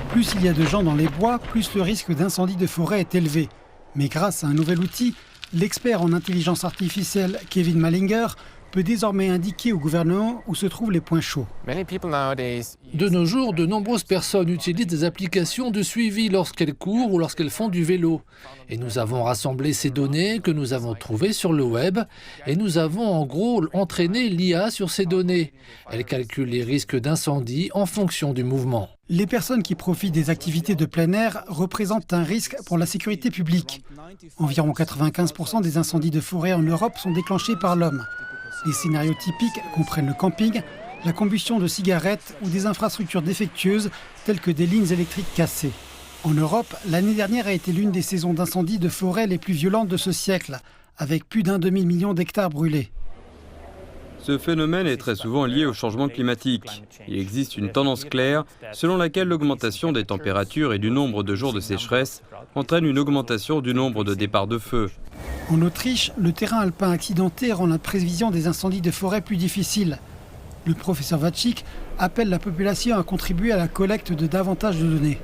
Plus il y a de gens dans les bois, plus le risque d'incendie de forêt est élevé. Mais grâce à un nouvel outil, l'expert en intelligence artificielle Kevin Malinger peut désormais indiquer au gouvernement où se trouvent les points chauds. De nos jours, de nombreuses personnes utilisent des applications de suivi lorsqu'elles courent ou lorsqu'elles font du vélo. Et nous avons rassemblé ces données que nous avons trouvées sur le web et nous avons en gros entraîné l'IA sur ces données. Elle calcule les risques d'incendie en fonction du mouvement. Les personnes qui profitent des activités de plein air représentent un risque pour la sécurité publique. Environ 95% des incendies de forêt en Europe sont déclenchés par l'homme. Les scénarios typiques comprennent le camping, la combustion de cigarettes ou des infrastructures défectueuses telles que des lignes électriques cassées. En Europe, l'année dernière a été l'une des saisons d'incendie de forêt les plus violentes de ce siècle, avec plus d'1 demi-million d'hectares brûlés. Ce phénomène est très souvent lié au changement climatique. Il existe une tendance claire selon laquelle l'augmentation des températures et du nombre de jours de sécheresse entraîne une augmentation du nombre de départs de feu. En Autriche, le terrain alpin accidenté rend la prévision des incendies de forêt plus difficile. Le professeur Vacik appelle la population à contribuer à la collecte de davantage de données.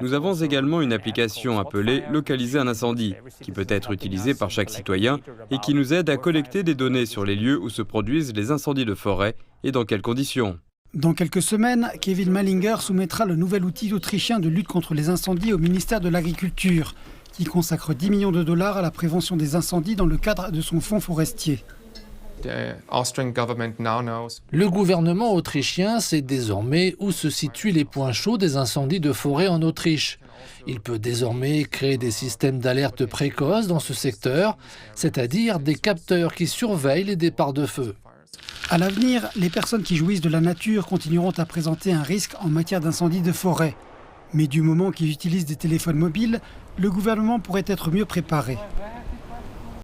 Nous avons également une application appelée « Localiser un incendie » qui peut être utilisée par chaque citoyen et qui nous aide à collecter des données sur les lieux où se produisent les incendies de forêt et dans quelles conditions. Dans quelques semaines, Kevin Malinger soumettra le nouvel outil autrichien de lutte contre les incendies au ministère de l'Agriculture, qui consacre 10 millions de dollars à la prévention des incendies dans le cadre de son fonds forestier. Le gouvernement autrichien sait désormais où se situent les points chauds des incendies de forêt en Autriche. Il peut désormais créer des systèmes d'alerte précoce dans ce secteur, c'est-à-dire des capteurs qui surveillent les départs de feu. À l'avenir, les personnes qui jouissent de la nature continueront à présenter un risque en matière d'incendie de forêt. Mais du moment qu'ils utilisent des téléphones mobiles, le gouvernement pourrait être mieux préparé.